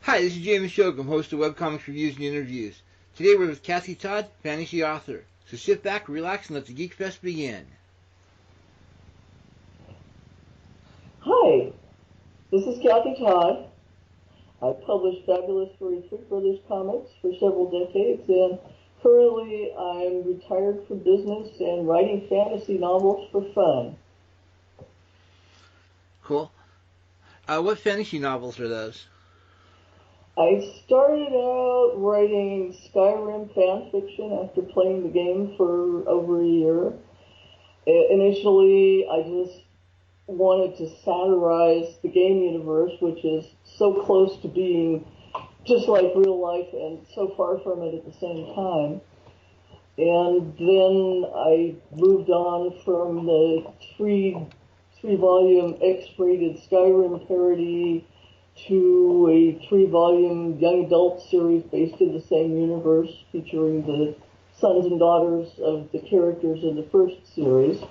Hi, this is James Shogum, host of Webcomics Reviews and Interviews. Today we're with Kathe Todd, fantasy author. So sit back, relax, and let the Geek Fest begin. Hi, this is Kathe Todd. I've published fabulous Furry Freak Brothers comics for several decades, and currently I'm retired from business and writing fantasy novels for fun. Cool. What fantasy novels are those? I started out writing Skyrim fan fiction after playing the game for over a year. Initially, I just wanted to satirize the game universe, which is so close to being just like real life and so far from it at the same time. And then I moved on from the three-volume X-rated Skyrim parody to a 3-volume young adult series based in the same universe, featuring the sons and daughters of the characters in the first series.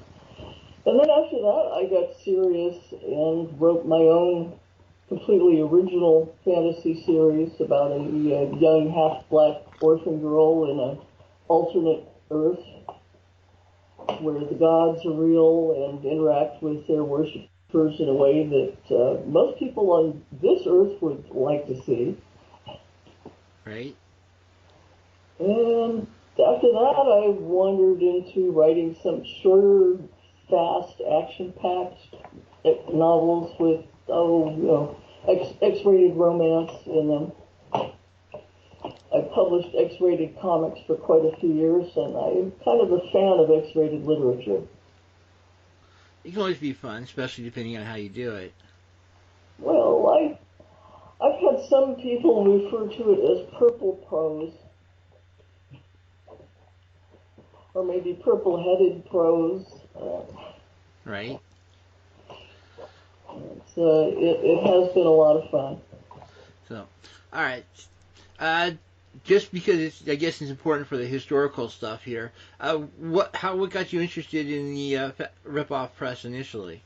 And then after that, I got serious and wrote my own completely original fantasy series about a young half-black orphan girl in an alternate Earth where the gods are real and interact with their worshippers in a way that most people on this Earth would like to see. Right. And after that, I wandered into writing some shorter, fast, action-packed novels with, X-rated romance in them. I published X-rated comics for quite a few years, and I'm kind of a fan of X-rated literature. It can always be fun, especially depending on how you do it. Well, I've had some people refer to it as purple prose, or maybe purple-headed prose. Right. It has been a lot of fun. So, all right. Just because I guess it's important for the historical stuff here. What got you interested in the rip-off press initially?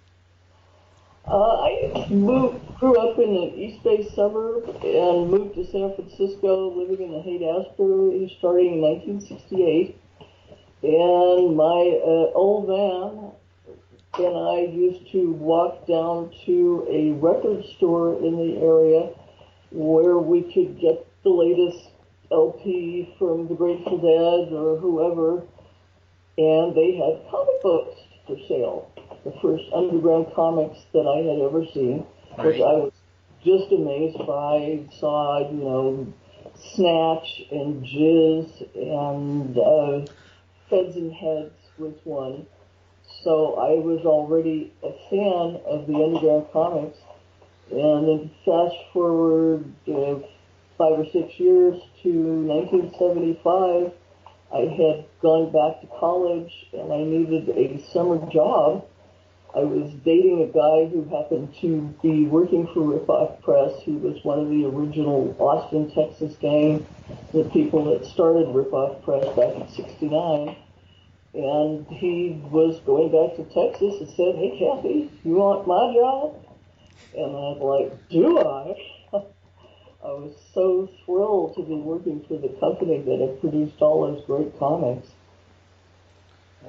I grew up in an East Bay suburb and moved to San Francisco, living in the Haight-Ashbury, starting in 1968. And my old man and I used to walk down to a record store in the area where we could get the latest LP from the Grateful Dead or whoever, and they had comic books for sale. The first underground comics that I had ever seen, which I was just amazed by. Saw, Snatch and Jizz and Feds and Heads was one. So I was already a fan of the underground comics. And then fast forward 5 or 6 years to 1975, I had gone back to college and I needed a summer job. I was dating a guy who happened to be working for Rip-Off Press, who was one of the original Austin, Texas gang, the people that started Rip-Off Press back in '69. And he was going back to Texas and said, "Hey, Kathe, you want my job?" And I'm like, "Do I?" I was so thrilled to be working for the company that had produced all those great comics.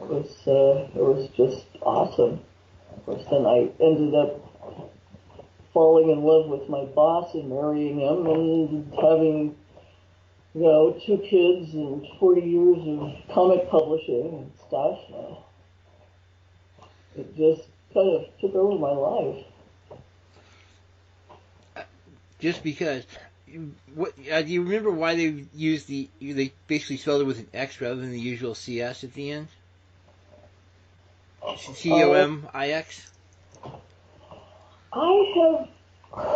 It was just awesome. Of course, then I ended up falling in love with my boss and marrying him and having, 2 kids and 40 years of comic publishing and stuff. It just kind of took over my life. Just because. What do you remember why they used they basically spelled it with an X rather than the usual CS at the end? COMIX? I have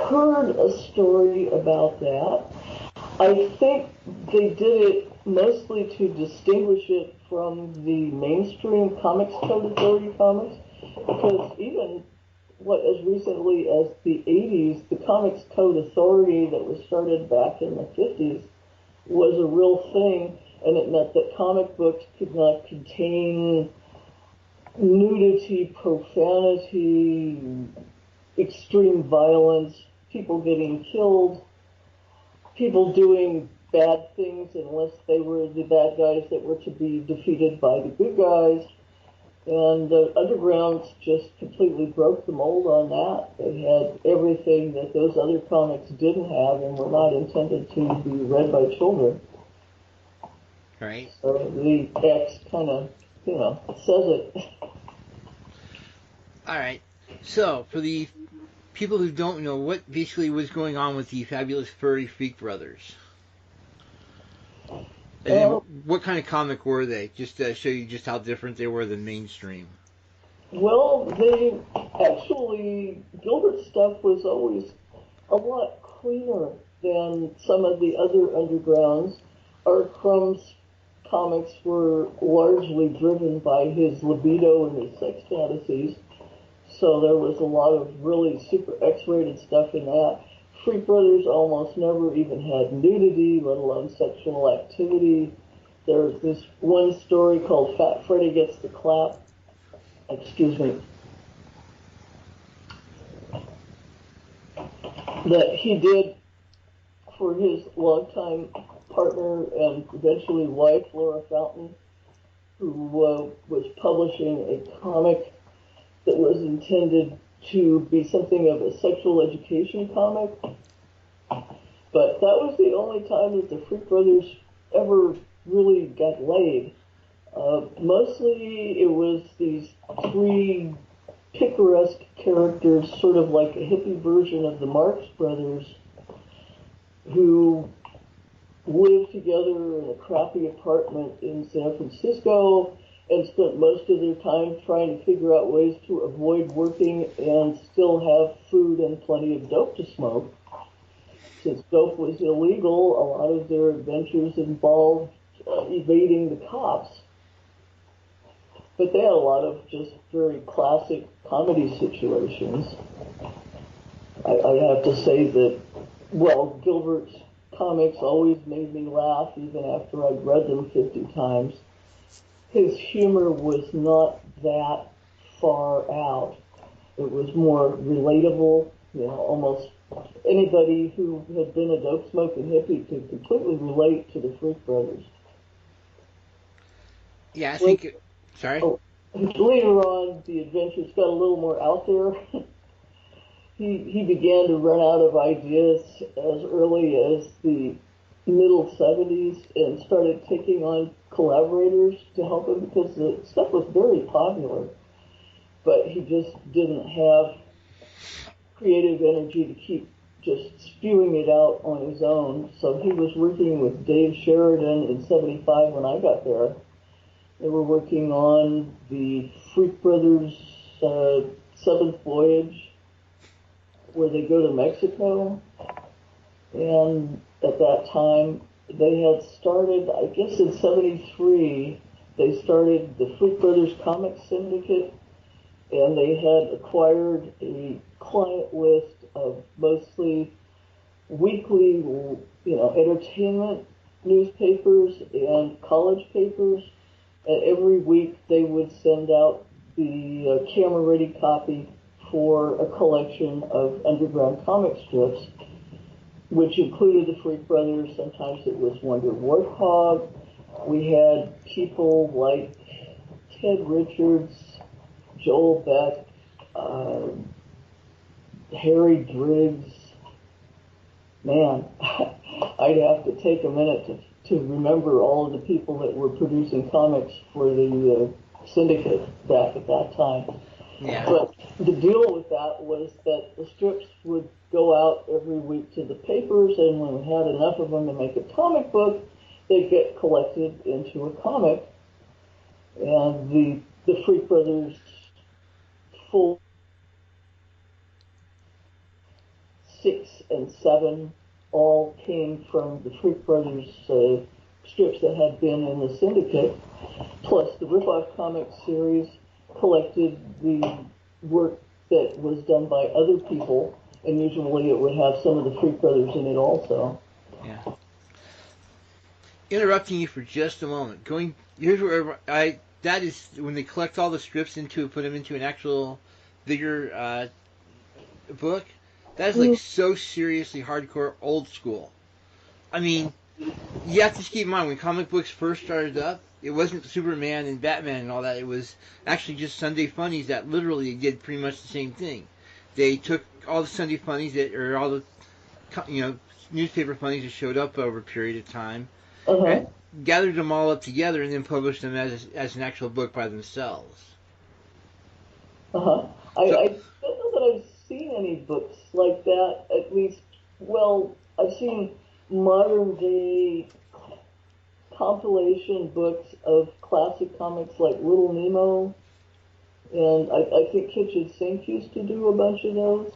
heard a story about that. I think they did it mostly to distinguish it from the mainstream Comics Code Authority comics, because even as recently as the 80s, the Comics Code Authority that was started back in the 50s was a real thing, and it meant that comic books could not contain nudity, profanity, extreme violence, people getting killed, people doing bad things unless they were the bad guys that were to be defeated by the good guys. And the Undergrounds just completely broke the mold on that. They had everything that those other comics didn't have and were not intended to be read by children. Right. So the X kind of, says it. All right. So, for the people who don't know, what basically was going on with the Fabulous Furry Freak Brothers? And then, what kind of comic were they? Just to show you just how different they were than mainstream. Well, they actually, Gilbert's stuff was always a lot cleaner than some of the other Undergrounds. Art Crumb's comics were largely driven by his libido and his sex fantasies, so there was a lot of really super X-rated stuff in that. Freak Brothers almost never even had nudity, let alone sexual activity. There's this one story called Fat Freddy Gets the Clap. Excuse me. That he did for his longtime partner and eventually wife, Laura Fountain, who was publishing a comic that was intended to be something of a sexual education comic. But that was the only time that the Freak Brothers ever really got laid. Mostly it was these three picaresque characters, sort of like a hippie version of the Marx Brothers, who lived together in a crappy apartment in San Francisco and spent most of their time trying to figure out ways to avoid working and still have food and plenty of dope to smoke. Since dope was illegal, a lot of their adventures involved evading the cops. But they had a lot of just very classic comedy situations. I have to say that, well, Gilbert's comics always made me laugh even after I'd read them 50 times. His humor was not that far out. It was more relatable, almost anybody who had been a dope smoking hippie could completely relate to the Freak Brothers. Yeah, I think. Sorry? Oh, later on, the adventures got a little more out there. He began to run out of ideas as early as the middle 70s and started taking on collaborators to help him because the stuff was very popular. But he just didn't have creative energy to keep just spewing it out on his own. So he was working with Dave Sheridan in 75 when I got there. They were working on the Freak Brothers' Seventh Voyage, where they go to Mexico. And at that time, they had started, I guess in 73, they started the Freak Brothers Comic Syndicate, and they had acquired a client list of mostly weekly, entertainment newspapers and college papers. And every week they would send out the camera-ready copy for a collection of underground comic strips, which included the Freak Brothers. Sometimes it was Wonder Warthog. We had people like Ted Richards, Joel Beck, Harry Driggs. Man, I'd have to take a minute to remember all of the people that were producing comics for the syndicate back at that time. Yeah. But the deal with that was that the strips would go out every week to the papers, and when we had enough of them to make a comic book, they'd get collected into a comic. And the Freak Brothers full 6 and 7 all came from the Freak Brothers strips that had been in the syndicate, plus the Rip-Off Comics series collected the work that was done by other people, and usually it would have some of the Freak Brothers in it also. Yeah. Interrupting you for just a moment. Here's where that is when they collect all the strips put them into an actual bigger book. That is like so seriously hardcore old school. I mean, you have to just keep in mind when comic books first started up, it wasn't Superman and Batman and all that. It was actually just Sunday Funnies that literally did pretty much the same thing. They took all the Sunday Funnies that, or all the newspaper funnies that showed up over a period of time, Uh-huh. gathered them all up together, and then published them as an actual book by themselves. Uh-huh. So I don't know that I've seen any books like that, at least, well, I've seen modern day compilation books of classic comics like Little Nemo, and I think Kitchen Sink used to do a bunch of those.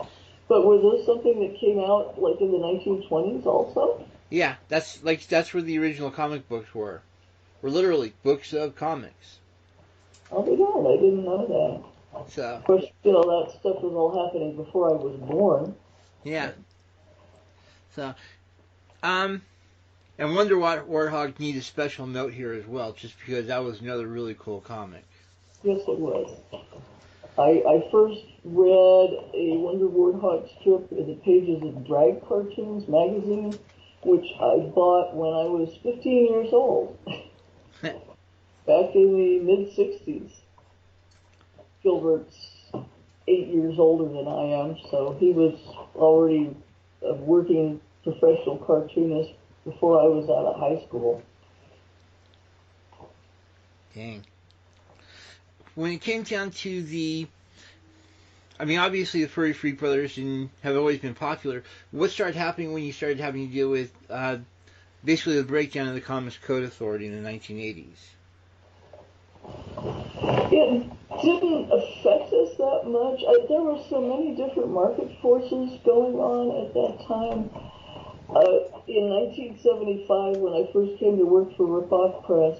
But were those something that came out like in the 1920s also? yeah, that's where the original comic books were. Were literally books of comics. Oh, they don't. I didn't know that. So Of course, that stuff was all happening before I was born. yeah. So um, and Wonder Warthog needs a special note here as well, just because that was another really cool comic. Yes, it was. I first read a Wonder Warthog strip in the pages of Drag Cartoons magazine, which I bought when I was 15 years old, back in the mid-60s. Gilbert's 8 years older than I am, so he was already a working professional cartoonist before I was out of high school. Dang. When it came down to I mean, obviously the Furry Freak Brothers have always been popular. What started happening when you started having to deal with basically the breakdown of the Comics Code Authority in the 1980s? It didn't affect us that much. There were so many different market forces going on at that time. In 1975, when I first came to work for Ripoff Press,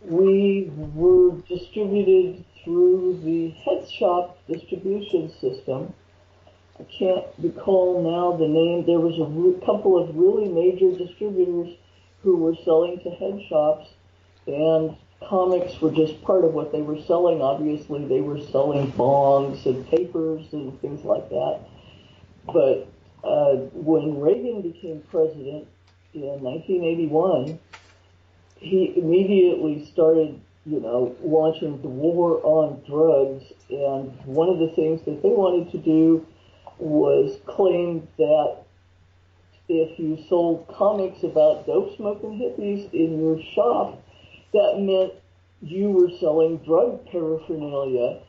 we were distributed through the head shop distribution system. I can't recall now the name. There was a couple of really major distributors who were selling to head shops, and comics were just part of what they were selling. Obviously, they were selling bongs and papers and things like that. But when Reagan became president in 1981, he immediately started, launching the war on drugs. And one of the things that they wanted to do was claim that if you sold comics about dope smoking hippies in your shop, that meant you were selling drug paraphernalia.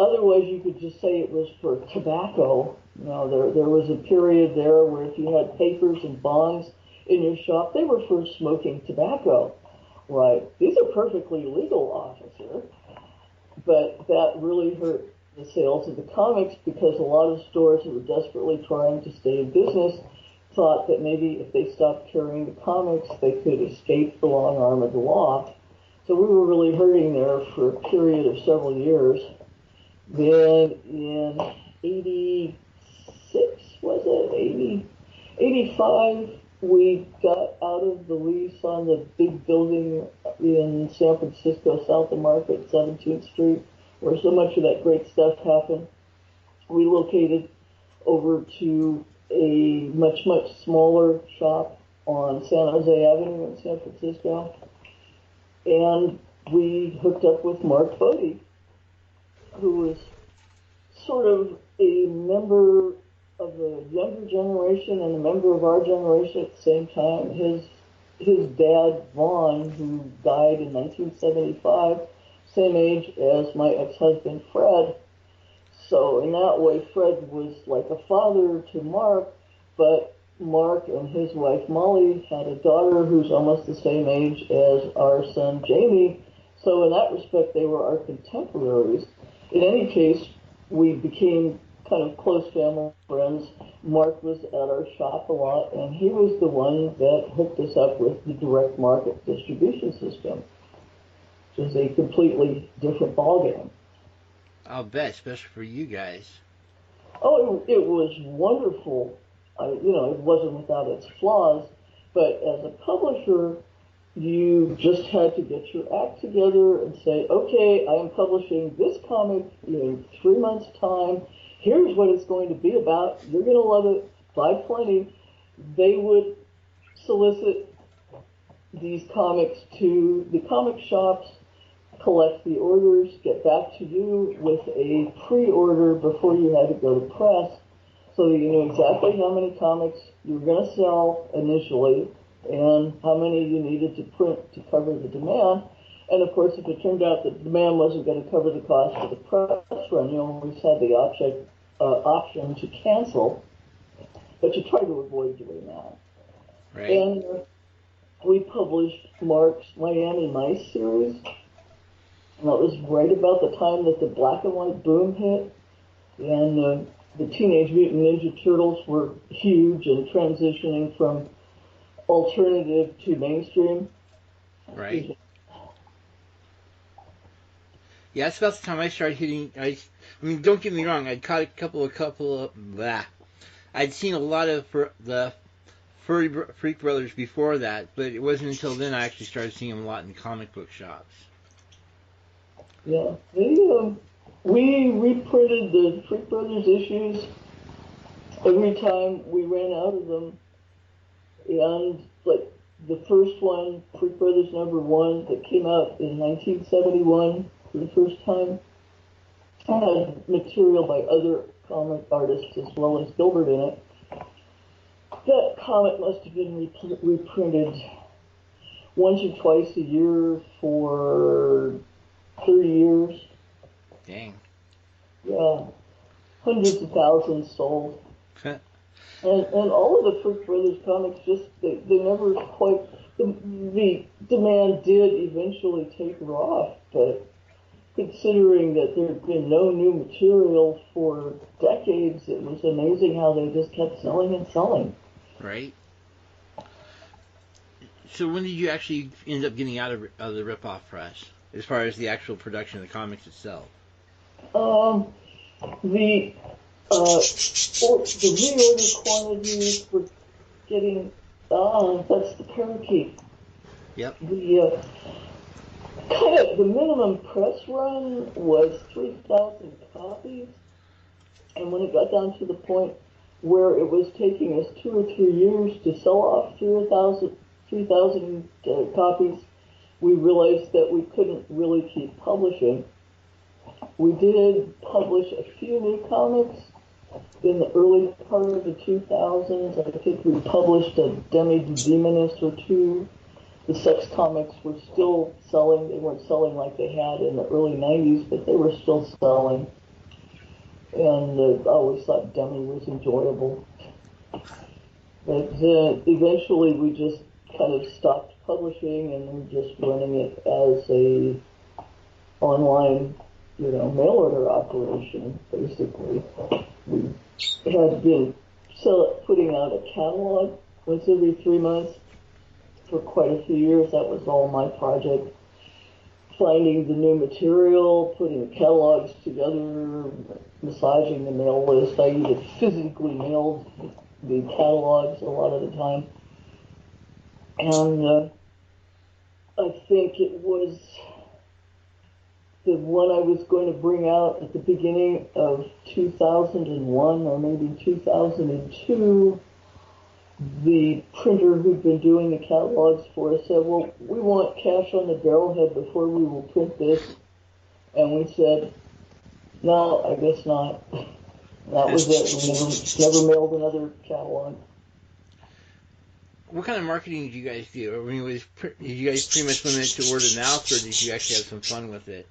Otherwise, you could just say it was for tobacco. There was a period there where if you had papers and bongs in your shop, they were for smoking tobacco. Right. These are perfectly legal, officer. But that really hurt the sales of the comics because a lot of stores that were desperately trying to stay in business thought that maybe if they stopped carrying the comics, they could escape the long arm of the law. So we were really hurting there for a period of several years. Then in 86, was it? 85, we got out of the lease on the big building in San Francisco, south of Market, 17th Street, where so much of that great stuff happened. We located over to a much, much smaller shop on San Jose Avenue in San Francisco. And we hooked up with Mark Bodie, who was sort of a member of the younger generation and a member of our generation at the same time. His dad, Vaughn, who died in 1975, same age as my ex-husband, Fred. So in that way, Fred was like a father to Mark, but Mark and his wife, Molly, had a daughter who's almost the same age as our son, Jamie. So in that respect, they were our contemporaries. In any case, we became kind of close family friends. Mark was at our shop a lot, and he was the one that hooked us up with the direct market distribution system, which is a completely different ballgame. I'll bet, especially for you guys. Oh, it was wonderful. It wasn't without its flaws, but as a publisher, you just had to get your act together and say, okay, I am publishing this comic in 3 months' time. Here's what it's going to be about. You're going to love it. Buy plenty. They would solicit these comics to the comic shops, collect the orders, get back to you with a pre-order before you had to go to press, so that you knew exactly how many comics you were going to sell initially and how many you needed to print to cover the demand. And of course, if it turned out that the demand wasn't going to cover the cost of the press run, you always had the option to cancel, but you try to avoid doing that. Right. And we published Mark's Miami Mice series, and that was right about the time that the black and white boom hit, and the Teenage Mutant Ninja Turtles were huge and transitioning from alternative to mainstream. Right. Yeah, that's about the time I started hitting. I mean, don't get me wrong. I'd caught a couple of. Blah. I'd seen a lot of the Freak Brothers before that, but it wasn't until then I actually started seeing them a lot in comic book shops. Yeah, we reprinted the Freak Brothers issues every time we ran out of them, and like the first one, Freak Brothers #1, that came out in 1971 for the first time, had material by other comic artists as well as Gilbert in it. That comic must have been reprinted once or twice a year for 30 years. Dang. Yeah, hundreds of thousands sold. and all of the Freak Brothers comics, just they never quite, the demand did eventually taper off, but considering that there had been no new material for decades, it was amazing how they just kept selling and selling. Right. So when did you actually end up getting out of the ripoff press, as far as the actual production of the comics itself? The reorder quantities were getting, that's the parakeet. Yep. The minimum press run was 3,000 copies, and when it got down to the point where it was taking us 2 or 3 years to sell off 3,000 copies, we realized that we couldn't really keep publishing. We did publish a few new comics in the early part of the 2000s. I think we published a Demi the Demoness or two. The sex comics were still selling. They weren't selling like they had in the early 90s, but they were still selling. And I always thought Demi was enjoyable. But eventually we just kind of stopped publishing and we're just running it as a online, mail order operation, basically. We had been putting out a catalog once every 3 months for quite a few years. That was all my project. Finding the new material, putting the catalogs together, massaging the mail list. I even physically mailed the catalogs a lot of the time. And I think it was the one I was going to bring out at the beginning of 2001 or maybe 2002. The printer who'd been doing the catalogs for us said, well, we want cash on the barrelhead before we will print this. And we said, no, I guess not. That was it. We never mailed another catalog. What kind of marketing did you guys do? I mean, did you guys pretty much limit it to word of mouth, or did you actually have some fun with it?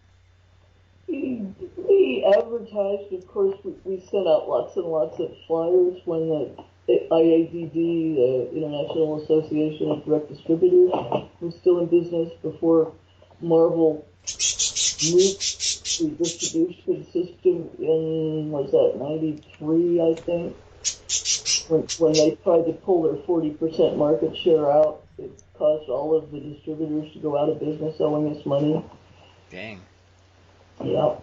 We advertised, of course. We sent out lots and lots of flyers when the IADD, the International Association of Direct Distributors, was still in business before Marvel moved the distribution system in, was that 93, I think? When they tried to pull their 40% market share out, it caused all of the distributors to go out of business owing us money. Dang. Yeah.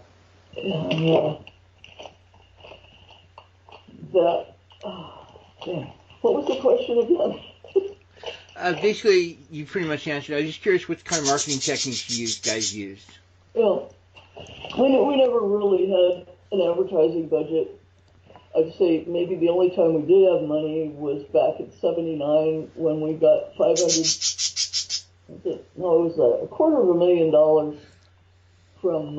What was the question again? Basically, you pretty much answered. I was just curious what kind of marketing techniques you guys used. Yeah. We never really had an advertising budget. I'd say maybe the only time we did have money was back in '79 when we got 500. No, it was a $250,000 from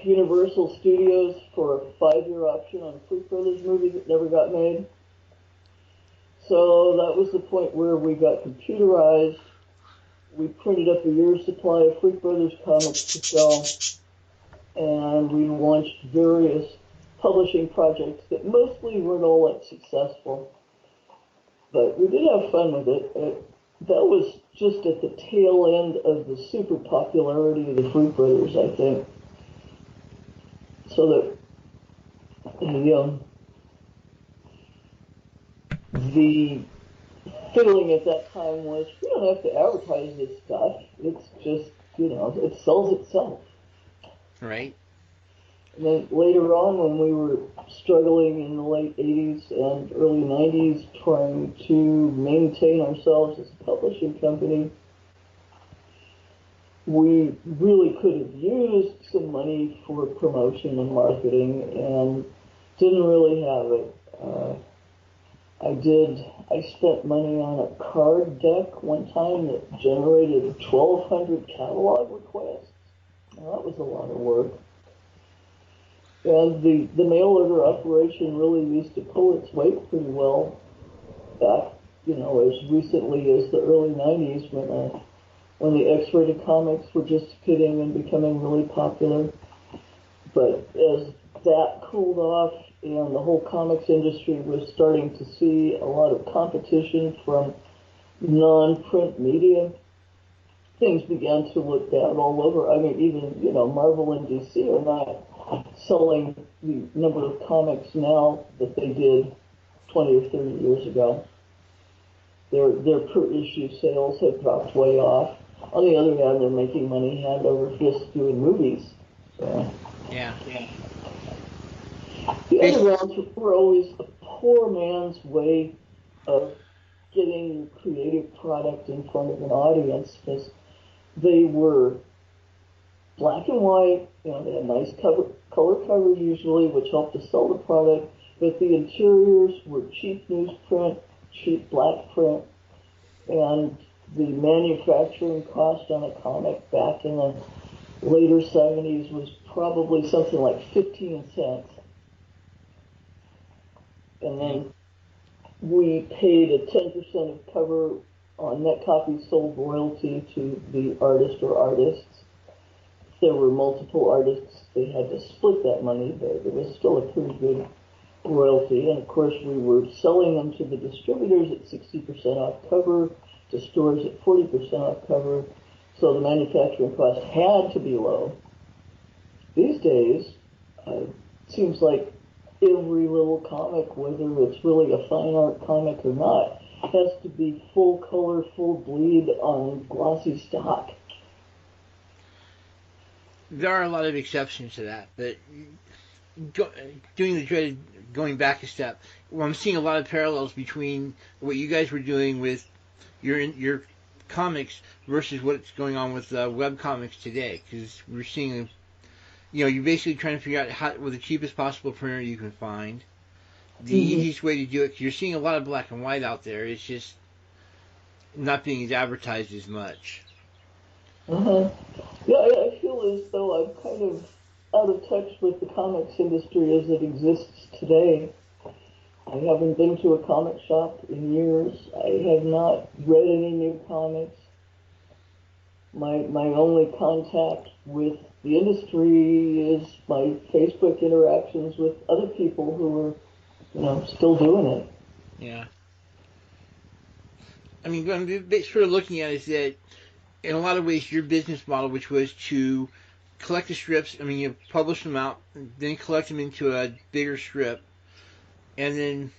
Universal Studios for a 5-year option on a Freak Brothers movie that never got made. So that was the point where we got computerized. We printed up a year's supply of Freak Brothers comics to sell, and we launched various publishing projects that mostly weren't all that successful. But we did have fun with it. That was just at the tail end of the super popularity of the Freak Brothers, I think. So that the feeling at that time was, we don't have to advertise this stuff. It's just, it sells itself. Right. And then later on, when we were struggling in the late 80s and early 90s, trying to maintain ourselves as a publishing company, we really could have used some money for promotion and marketing and didn't really have it. I spent money on a card deck one time that generated 1,200 catalog requests. Now, that was a lot of work. And the mail order operation really used to pull its weight pretty well back, as recently as the early 90s when the X-rated comics were just hitting and becoming really popular. But as that cooled off and the whole comics industry was starting to see a lot of competition from non-print media, things began to look bad all over. I mean, even, Marvel and DC are not selling the number of comics now that they did 20 or 30 years ago. Their per-issue sales have dropped way off. On the other hand, they're making money hand over fist doing movies. So. Yeah. The undergrounds were always a poor man's way of getting your creative product in front of an audience, because they were black and white. They had nice color covers usually, which helped to sell the product. But the interiors were cheap newsprint, cheap black print, and the manufacturing cost on a comic back in the later 70s was probably something like 15 cents. And then we paid a 10% of cover on net copies sold royalty to the artist or artists. If there were multiple artists, they had to split that money, but it was still a pretty good royalty. And of course, we were selling them to the distributors at 60% off cover, to stores at 40% off cover, so the manufacturing cost had to be low. These days, it seems like every little comic, whether it's really a fine art comic or not, has to be full color, full bleed on glossy stock. There are a lot of exceptions to that, but doing the dreaded going back a step, well, I'm seeing a lot of parallels between what you guys were doing with your comics versus what's going on with web comics today, because we're seeing, you're basically trying to figure out how, with the cheapest possible printer you can find, the easiest way to do it, because you're seeing a lot of black and white out there. It's just not being advertised as much. Yeah, I feel as though I'm kind of out of touch with the comics industry as it exists today. I haven't been to a comic shop in years. I have not read any new comics. My only contact with the industry is my Facebook interactions with other people who are, still doing it. Yeah. I mean, what I'm sort of looking at is that in a lot of ways, your business model, which was to collect the strips, you publish them out, then collect them into a bigger strip, and then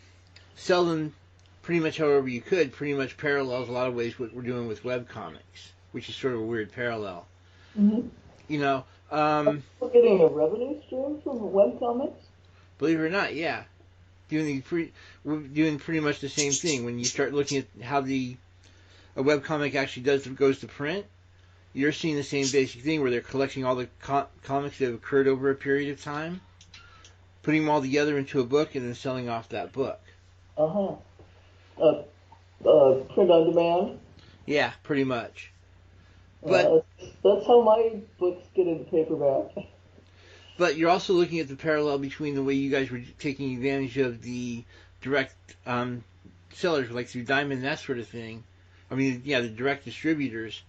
sell them pretty much however you could, pretty much parallels a lot of ways what we're doing with web comics, which is sort of a weird parallel. Mm-hmm. We're getting a revenue stream from web comics? Believe it or not, yeah. We're doing pretty much the same thing. When you start looking at how a webcomic actually goes to print, you're seeing the same basic thing where they're collecting all the comics that have occurred over a period of time, putting them all together into a book and then selling off that book. Uh-huh. Print on demand. Yeah, pretty much. But That's how my books get into paperback. but you're also looking at the parallel between the way you guys were taking advantage of the direct sellers, like through Diamond and that sort of thing. I mean, yeah, the direct distributors,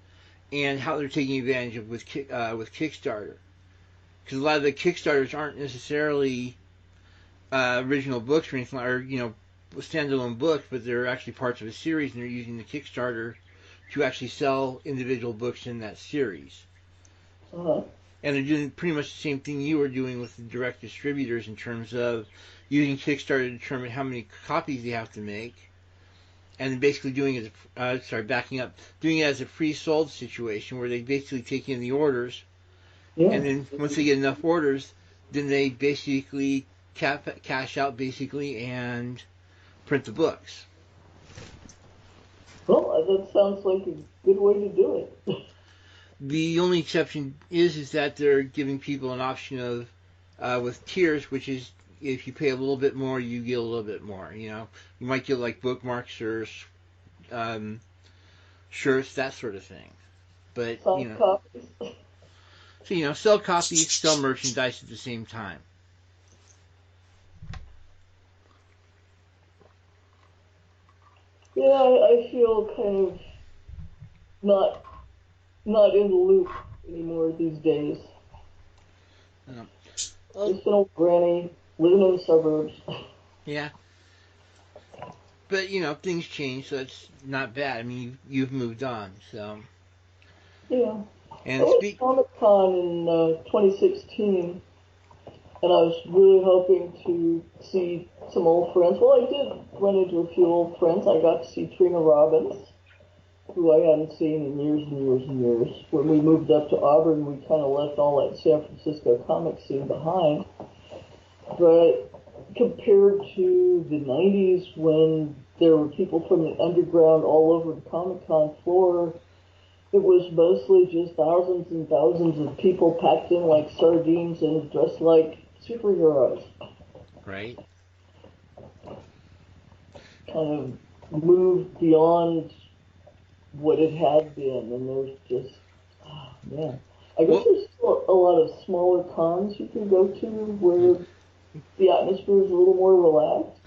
and how they're taking advantage of with Kickstarter. Because a lot of the Kickstarters aren't necessarily original books or anything, or standalone books, but they're actually parts of a series, and they're using the Kickstarter to actually sell individual books in that series. Uh-huh. And they're doing pretty much the same thing you were doing with the direct distributors in terms of using Kickstarter to determine how many copies they have to make, and then basically doing it, backing up, doing it as a free-sold situation where they basically take in the orders, Yeah. and then once they get enough orders, then they basically cash out basically and print the books. Well, that sounds like a good way to do it. The only exception is that they're giving people an option of with tiers, which is if you pay a little bit more, you get a little bit more. You might get like bookmarks or shirts, that sort of thing. But Soft copies. so sell copies, sell merchandise at the same time. Yeah, I feel kind of not in the loop anymore these days. Just an old granny living in the suburbs. Yeah. But things change, so it's not bad. I mean, you've moved on, so. Yeah. And I went to Comic-Con in 2016, and I was really hoping to see some old friends. Well, I did run into a few old friends. I got to see Trina Robbins, who I hadn't seen in years and years and years. When we moved up to Auburn, we kind of left all that San Francisco comic scene behind. But compared to the 90s, when there were people from the underground all over the Comic-Con floor, it was mostly just thousands and thousands of people packed in like sardines and dressed like superheroes. Right. Kind of moved beyond what it had been, and there's just, man. I guess there's still a lot of smaller cons you can go to where the atmosphere is a little more relaxed.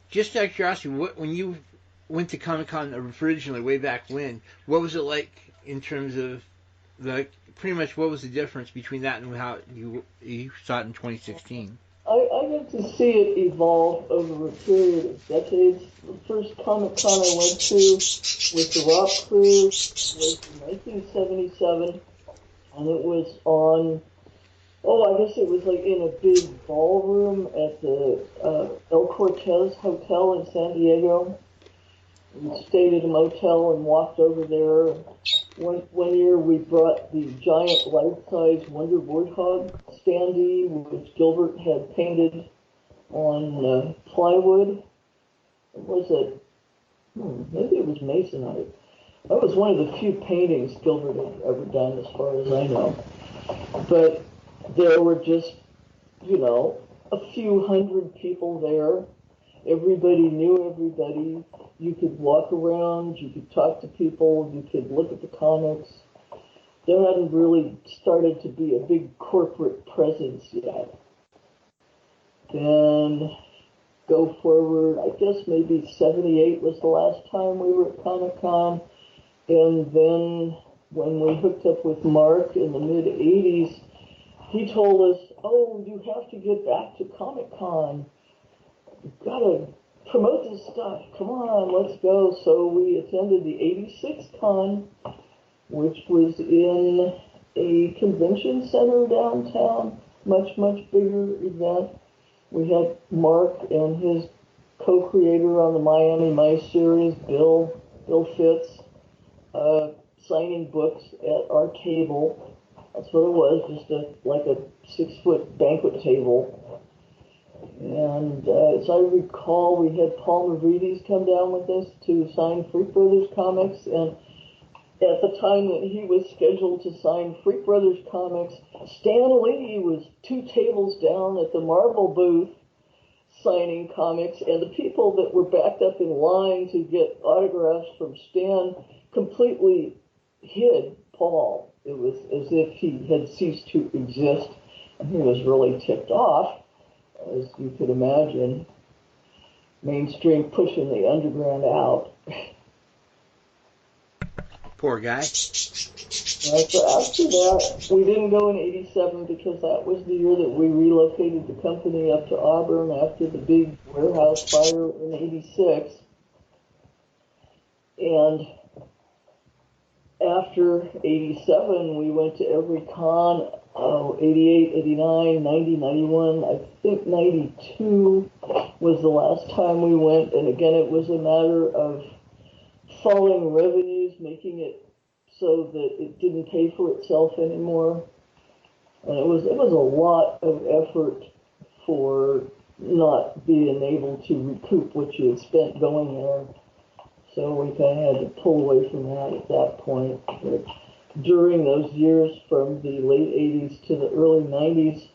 Just out of curiosity, when you went to Comic-Con originally, way back when, what was it like in terms of pretty much what was the difference between that and how you saw it in 2016? I got to see it evolve over a period of decades. The first Comic-Con I went to with the Rock Crew was in 1977, and it was on, I guess it was like in a big ballroom at the El Cortez Hotel in San Diego. We stayed at a motel and walked over there. One year we brought the giant life-size Wonder Warthog standee, which Gilbert had painted on plywood. What was it? Maybe it was masonite. That was one of the few paintings Gilbert had ever done, as far as I know. But there were just, a few hundred people there. Everybody knew everybody. You could walk around, you could talk to people, you could look at the comics. There hadn't really started to be a big corporate presence yet. Then go forward, I guess maybe 78 was the last time we were at Comic-Con. And then when we hooked up with Mark in the mid-80s, he told us, you have to get back to Comic-Con. You've got to promote this stuff. Come on, let's go. So we attended the 86 Con, which was in a convention center downtown, much, much bigger event. We had Mark and his co-creator on the Miami Mice series, Bill Fitz, signing books at our table. That's what it was, just like a 6-foot banquet table. And as I recall, we had Paul Mavrides come down with us to sign Freak Brothers comics, and at the time that he was scheduled to sign Freak Brothers comics, Stan Lee was 2 tables down at the Marvel booth signing comics, and the people that were backed up in line to get autographs from Stan completely hid Paul. It was as if he had ceased to exist, and he was really ticked off, as you could imagine. Mainstream pushing the underground out. Poor guy. So after that, we didn't go in '87 because that was the year that we relocated the company up to Auburn after the big warehouse fire in '86. And after '87, we went to every con, 88, 89, 90, 91. I think 92 was the last time we went. And again, it was a matter of falling revenues, making it so that it didn't pay for itself anymore. And it was a lot of effort for not being able to recoup what you had spent going there. So we kind of had to pull away from that at that point. But during those years, from the late 80s to the early 90s,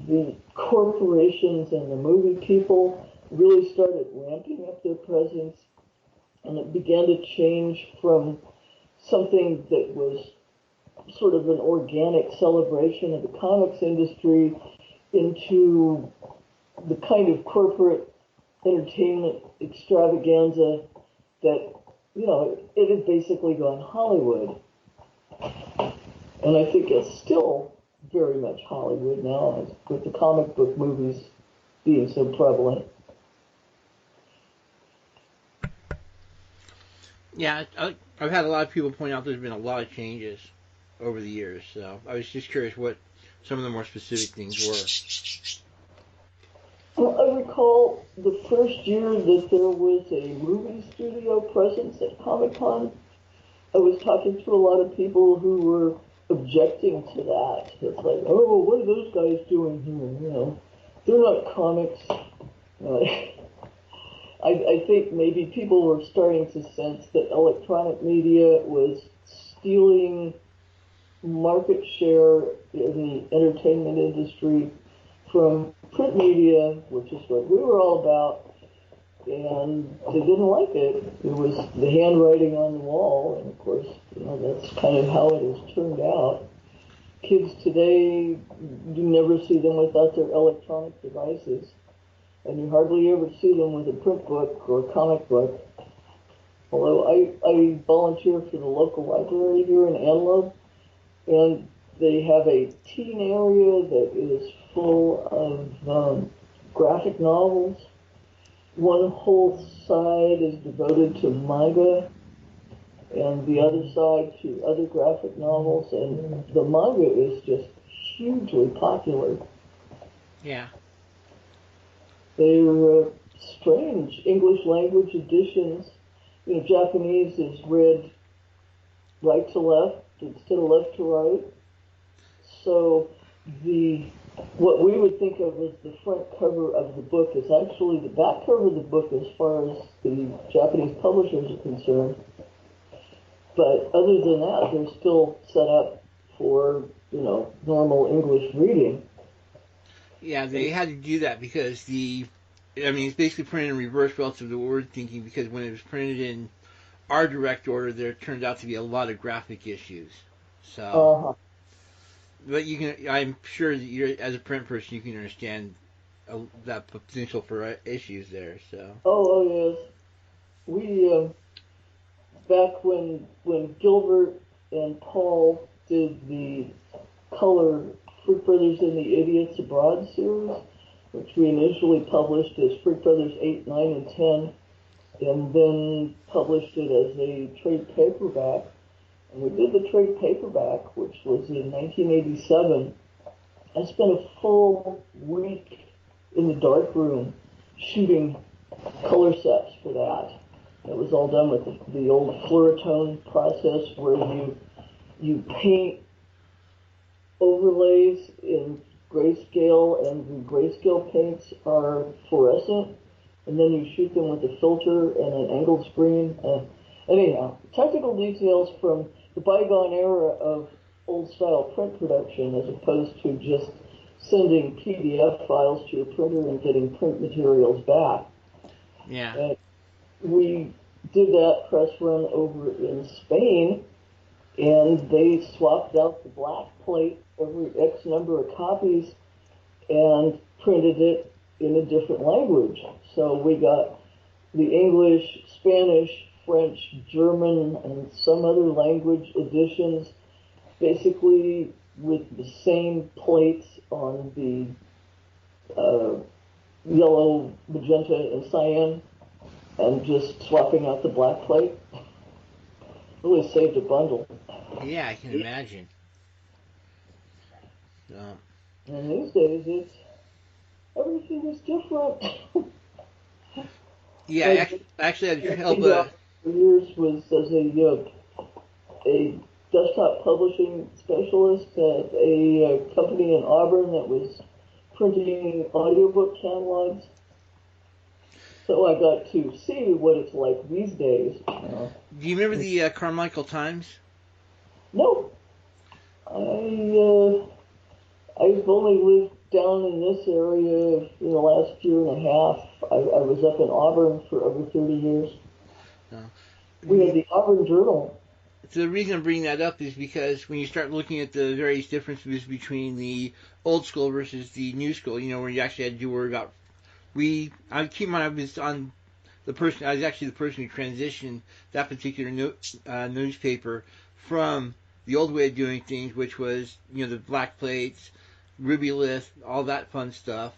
the corporations and the movie people really started ramping up their presence, and it began to change from something that was sort of an organic celebration of the comics industry into the kind of corporate entertainment extravaganza that, it had basically gone Hollywood. And I think it's still very much Hollywood now, with the comic book movies being so prevalent. Yeah, I've had a lot of people point out there's been a lot of changes over the years, so I was just curious what some of the more specific things were. Well, I recall the first year that there was a movie studio presence at Comic-Con. I was talking to a lot of people who were objecting to that. It's like, oh, what are those guys doing here? They're not comics. I think maybe people were starting to sense that electronic media was stealing market share in the entertainment industry from print media, which is what we were all about, and they didn't like it. It was the handwriting on the wall, and of course, that's kind of how it has turned out. Kids today, you never see them without their electronic devices, and you hardly ever see them with a print book or a comic book. Although I volunteer for the local library here in Antelope, and they have a teen area that is full of graphic novels. One whole side is devoted to manga, and the other side to other graphic novels, and the manga is just hugely popular. Yeah. They're strange English language editions. Japanese is read right to left instead of left to right. So what we would think of as the front cover of the book is actually the back cover of the book as far as the Japanese publishers are concerned. But other than that, they're still set up for, normal English reading. Yeah, they had to do that because it's basically printed in reverse relative to what we're thinking, because when it was printed in our direct order, there turned out to be a lot of graphic issues. So, but I'm sure that as a print person, you can understand that potential for issues there. So. Oh yes. We back when Gilbert and Paul did the color Freak Brothers and the Idiots Abroad series, which we initially published as Freak Brothers 8, 9, and 10, and then published it as a trade paperback. And we did the trade paperback, which was in 1987. I spent a full week in the dark room shooting color sets for that. It was all done with the old Fluoratone process, where you paint overlays in grayscale, and the grayscale paints are fluorescent, and then you shoot them with a filter and an angled screen. Anyhow, technical details from the bygone era of old-style print production as opposed to just sending PDF files to your printer and getting print materials back. Yeah. We did that press run over in Spain, and they swapped out the black plate every X number of copies and printed it in a different language. So we got the English, Spanish, French, German, and some other language editions, basically with the same plates on the yellow, magenta, and cyan, and just swapping out the black plate. Really saved a bundle. Yeah, I can imagine. So, And these days, everything is different. yeah, Like actually, I'd my help. job for years was as a desktop publishing specialist at a company in Auburn that was printing audiobook catalogs. So I got to see what it's like these days. Do you remember the Carmichael Times? No, I've only lived down in this area for the last year and a half. I was up in Auburn for over 30 years. No. We had the Auburn Journal. So the reason I'm bringing that up is because when you start looking at the various differences between the old school versus the new school, where you actually had to worry about I keep in mind I was on the person. I was actually the person who transitioned that particular newspaper from the old way of doing things, which was the black plates, ruby list, all that fun stuff,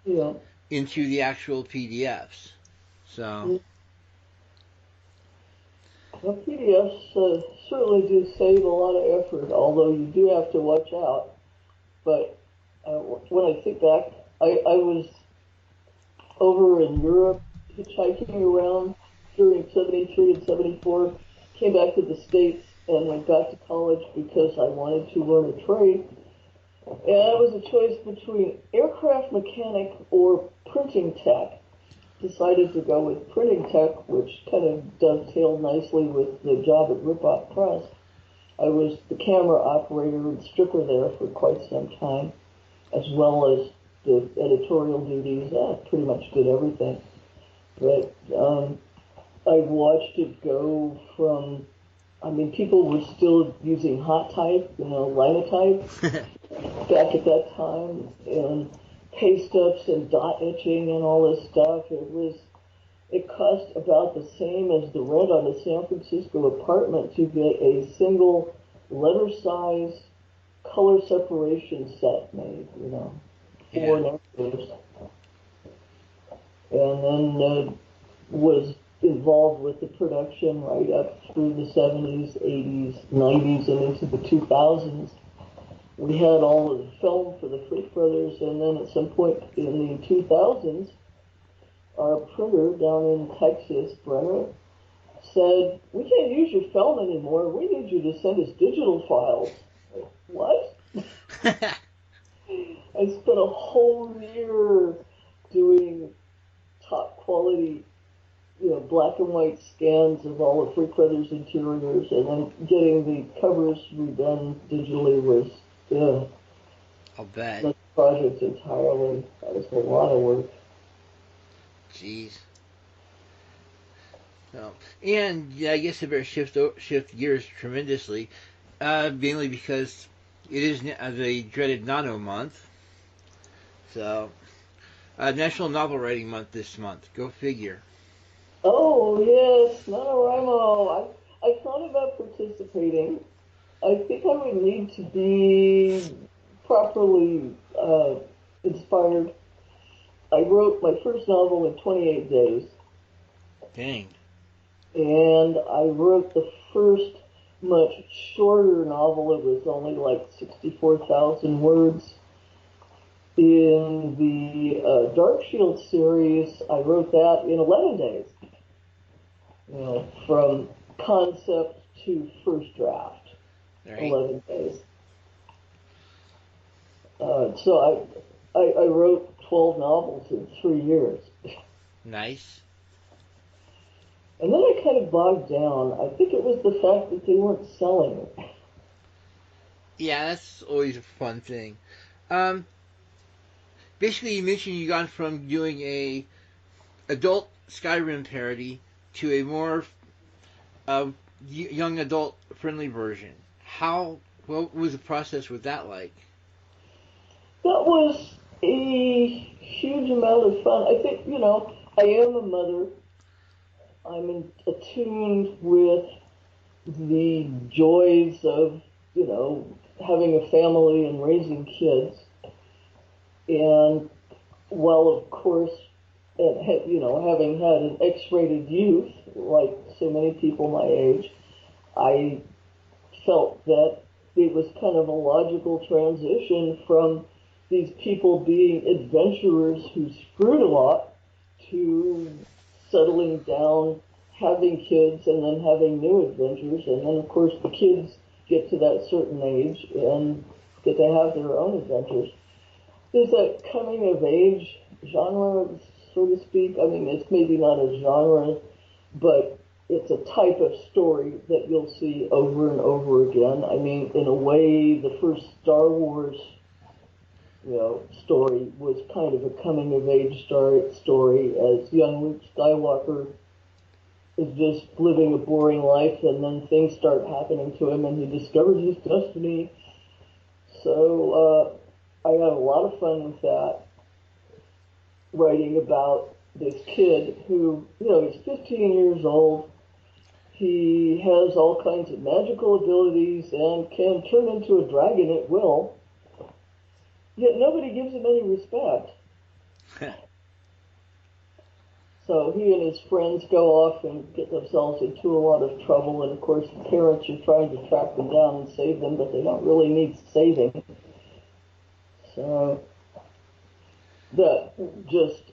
Yeah. into the actual PDFs. So Well, PDFs certainly do save a lot of effort, although you do have to watch out. But when I think back, I was over in Europe hitchhiking around during 73 and 74, came back to the States and went back to college because I wanted to learn a trade. And it was a choice between aircraft mechanic or printing tech. Decided to go with printing tech, which kind of dovetailed nicely with the job at Rip-Off Press. I was the camera operator and stripper there for quite some time, as well as the editorial duties. I pretty much did everything. But I watched it go from, people were still using hot type, linotype back at that time, and paste ups and dot etching and all this stuff. It cost about the same as the rent on a San Francisco apartment to get a single letter size color separation set made, four yeah. negatives. And then was involved with the production right up through the 70s, 80s, 90s, and into the 2000s. We had all of the film for the Frick Brothers, and then at some point in the 2000s, our printer down in Texas, Brenner, said, "We can't use your film anymore. We need you to send us digital files." Like, what? I spent a whole year doing top quality, black and white scans of all of Frick Brothers interiors, and then getting the covers redone digitally was I'll bet. the project entirely. That was a lot of work. Jeez. So, and yeah, I guess I better shift gears tremendously, mainly because it is the dreaded Nano month. So, National Novel Writing Month this month. Go figure. Oh, yes, NaNoWriMo. I thought about participating. I think I would need to be properly inspired. I wrote my first novel in 28 days, Dang. and I wrote the first much shorter novel. It was only like 64,000 words. In the Dark Shield series, I wrote that in 11 days. From concept to first draft, Right? 11 days. So I wrote 12 novels in 3 years. Nice. And then I kind of bogged down. I think it was the fact that they weren't selling it. Yeah, that's always a fun thing. Um, Basically, you mentioned you gone from doing a adult Skyrim parody to a more uh, young adult friendly version. How what was the process with that like? That was a huge amount of fun. I think, I am a mother. I'm attuned with the joys of, having a family and raising kids. And while, of course, having had an X-rated youth, like so many people my age, I felt that it was kind of a logical transition from these people being adventurers who screwed a lot to settling down, having kids, and then having new adventures. And then, of course, the kids get to that certain age and get to have their own adventures. There's that coming of age genre, so to speak. I mean, it's maybe not a genre, but it's a type of story that you'll see over and over again. I mean, in a way, the first Star Wars, story was kind of a coming of age story as young Luke Skywalker is just living a boring life, and then things start happening to him, and he discovers his destiny. So I had a lot of fun with that, writing about this kid who, he's 15 years old. He has all kinds of magical abilities and can turn into a dragon at will, yet nobody gives him any respect. So he and his friends go off and get themselves into a lot of trouble, and of course the parents are trying to track them down and save them, but they don't really need saving. So that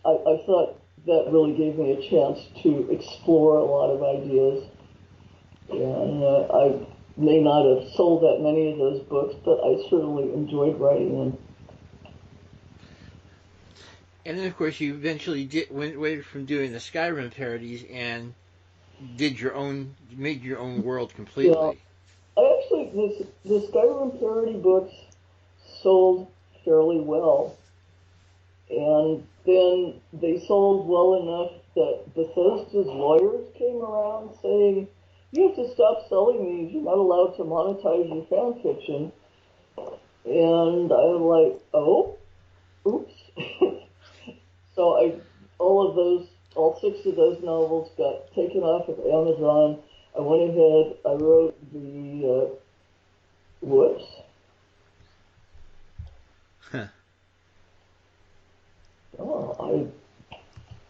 I thought that really gave me a chance to explore a lot of ideas. And I may not have sold that many of those books, but I certainly enjoyed writing them. And then, of course, you eventually went away from doing the Skyrim parodies and made your own world Yeah, completely. I actually, the Skyrim parody books sold fairly well. And then they sold well enough that Bethesda's lawyers came around saying, you have to stop selling these. You're not allowed to monetize your fan fiction. And I was like, oh, oops. So all six of those novels got taken off of Amazon. I went ahead, I wrote whoops. Huh. Oh, I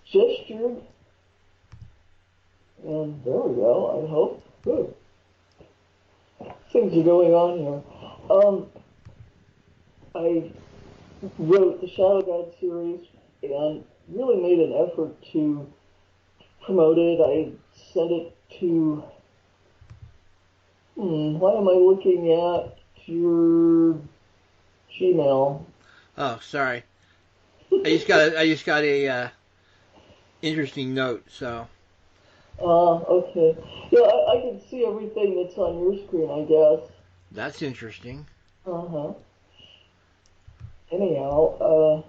gestured, and there we go, I hope. Good. Things are going on here. I wrote the Shadow God series and really made an effort to promote it. I sent it to, why am I looking at your Gmail? Oh, sorry. I just got a interesting note. So Okay. Yeah, I can see everything that's on your screen, I guess. that's interesting. Uh-huh. Anyhow,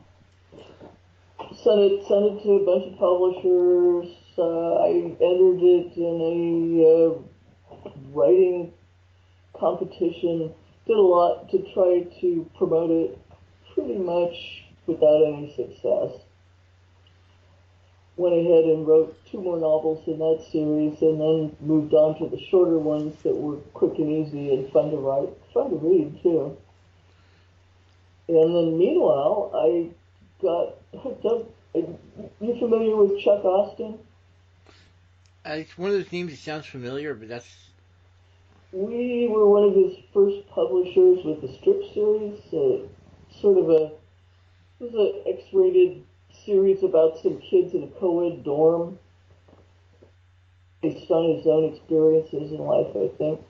sent it to a bunch of publishers. I entered it in a writing competition. Did a lot to try to promote it, pretty much without any success. Went ahead and wrote two more novels in that series, and then moved on to the shorter ones that were quick and easy and fun to write, fun to read too. And then meanwhile, I got hooked up. You familiar with Chuck Austin? It's one of those names that sounds familiar, but that's We were one of his first publishers with the strip series, sort of it was an X-rated series about some kids in a co-ed dorm based on his own experiences in life, I think.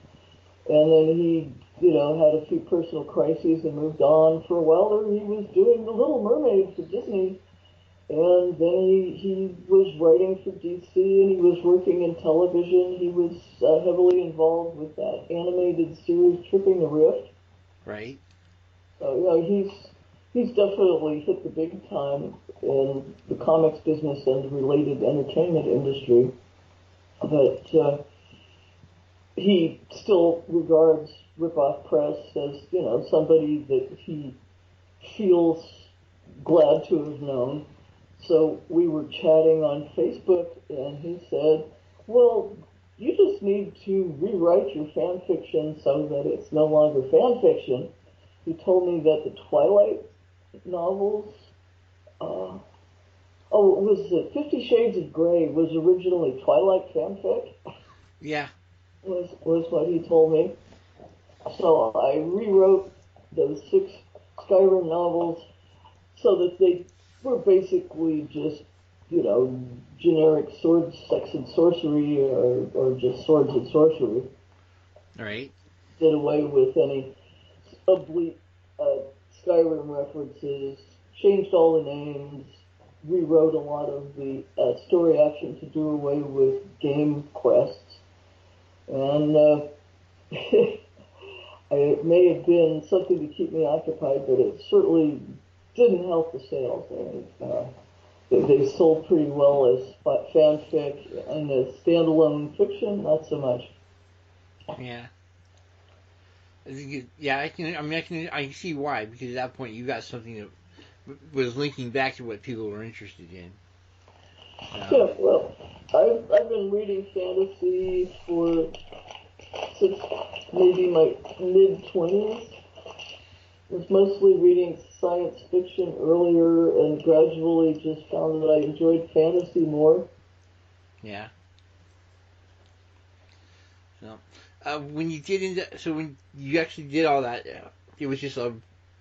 And then he, had a few personal crises and moved on. For a while there, he was doing The Little Mermaid for Disney. And then he was writing for DC, and he was working in television. He was heavily involved with that animated series Tripping the Rift. Right. So, he's definitely hit the big time in the comics business and related entertainment industry. But he still regards Ripoff Press as, somebody that he feels glad to have known. So we were chatting on Facebook, and he said, well, you just need to rewrite your fan fiction so that it's no longer fan fiction. He told me that the Twilight novels, was it 50 Shades of Grey was originally Twilight fanfic? Yeah. Was what he told me. So I rewrote those 6 Skyrim novels so that they were basically just, generic swords, sex and sorcery, or just swords and sorcery. Right. Did away with any oblique Skyrim references, changed all the names, rewrote a lot of the story action to do away with game quests, and it may have been something to keep me occupied, but it certainly didn't help the sales. They sold pretty well as fanfic, and as standalone fiction, not so much. Yeah. Yeah, I can see why, because at that point you got something that was linking back to what people were interested in. Yeah, well, I've been reading fantasy since maybe my mid-20s. I was mostly reading science fiction earlier, and gradually just found that I enjoyed fantasy more. Yeah. So, when you did when you actually did all that, it was just a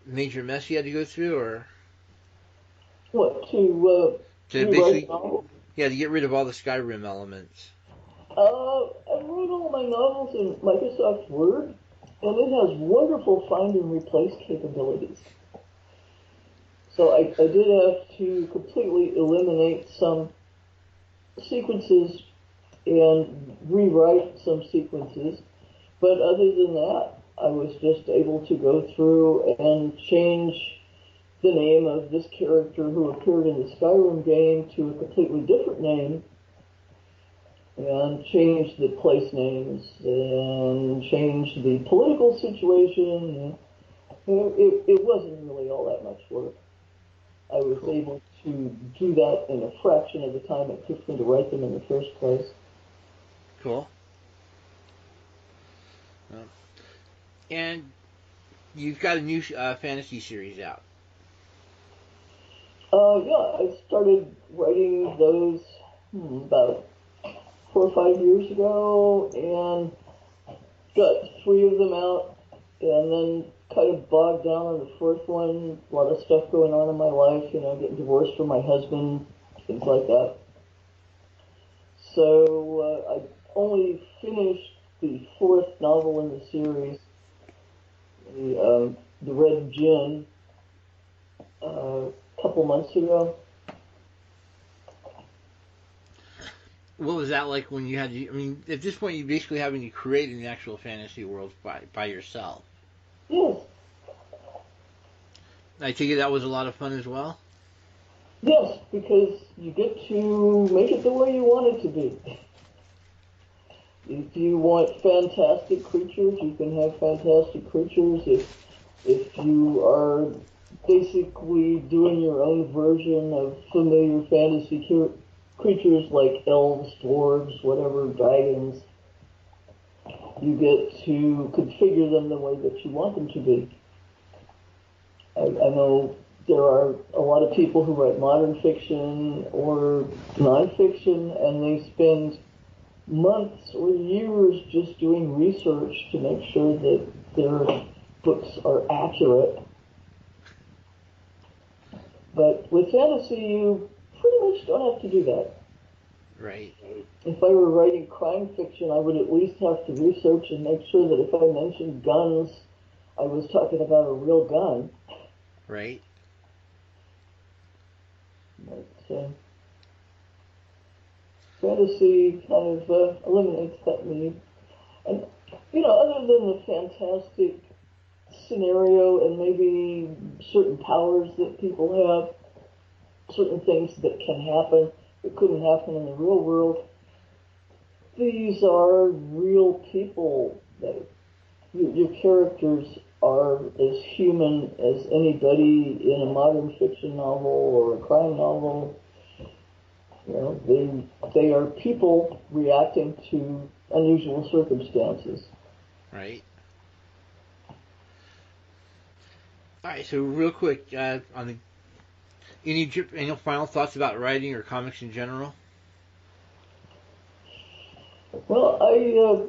major mess you had to go through, or What, to to rewrite basically, novels? yeah, to get rid of all the Skyrim elements. I wrote all my novels in Microsoft Word, and it has wonderful find and replace capabilities. So I did have to completely eliminate some sequences and rewrite some sequences. But other than that, I was just able to go through and change the name of this character who appeared in the Skyrim game to a completely different name, and change the place names and change the political situation. It wasn't really all that much work. I was Cool. able to do that in a fraction of the time it took me to write them in the first place. Cool. Uh, and you've got a new fantasy series out. Yeah, I started writing those about 4 or 5 years ago, and got 3 of them out, and then kind of bogged down on the fourth one. A lot of stuff going on in my life, getting divorced from my husband, things like that. So I only finished the 4th novel in the series, the Red Gin, a couple months ago. What was that like when you had to? I mean, at this point, you basically having to create an actual fantasy world by yourself. Yes, I take it that was a lot of fun as well. yes, because you get to make it the way you want it to be. If you want fantastic creatures, you can have fantastic creatures. If you are basically doing your own version of familiar fantasy creatures like elves, dwarves, whatever, dragons, you get to configure them the way that you want them to be. I know there are a lot of people who write modern fiction or nonfiction, and they spend months or years just doing research to make sure that their books are accurate. But with fantasy, you pretty much don't have to do that. Right. If I were writing crime fiction, I would at least have to research and make sure that if I mentioned guns, I was talking about a real gun. Right. But So fantasy kind of eliminates that need. And, other than the fantastic scenario and maybe certain powers that people have, certain things that can happen that couldn't happen in the real world, these are real people. Your characters are as human as anybody in a modern fiction novel or a crime novel. They are people reacting to unusual circumstances. Right. All right. So real quick, on the any final thoughts about writing or comics in general? Well, I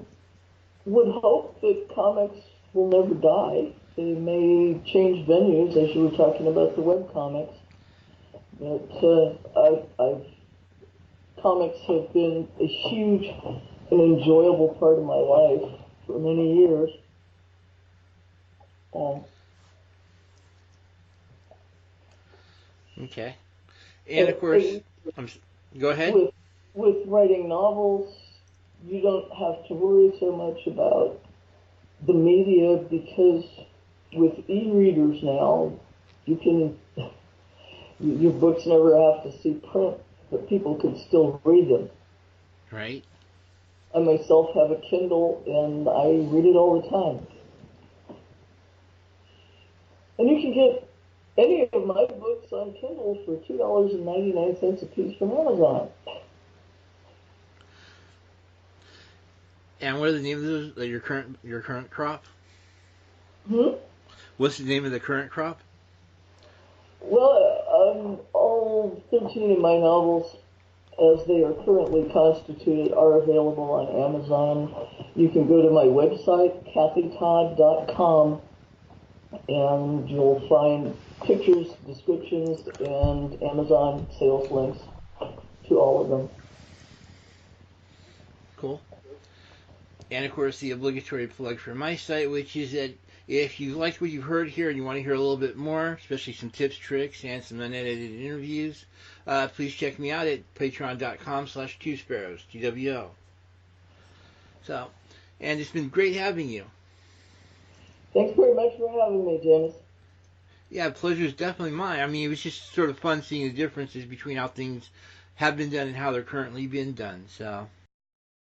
would hope that comics will never die. They may change venues, as you were talking about the web comics. But comics have been a huge and enjoyable part of my life for many years. Okay. And of course, go ahead. With writing novels, you don't have to worry so much about the media because with e-readers now, you can your books never have to see print, but people can still read them. Right. I myself have a Kindle and I read it all the time. And you can get any of my books on Kindle for $2.99 a piece from Amazon. And what are the names of those, your current crop? Hmm? What's the name of the current crop? Well, all 13 of my novels, as they are currently constituted, are available on Amazon. You can go to my website, kathetodd.com, and you'll find pictures, descriptions, and Amazon sales links to all of them. Cool. And of course, the obligatory plug for my site, which is that if you liked what you've heard here and you want to hear a little bit more, especially some tips, tricks, and some unedited interviews, please check me out at patreon.com/twosparrows, TWO. So, and it's been great having you. Thanks very much for having me, James. Yeah, pleasure is definitely mine. I mean, it was just sort of fun seeing the differences between how things have been done and how they're currently being done. So,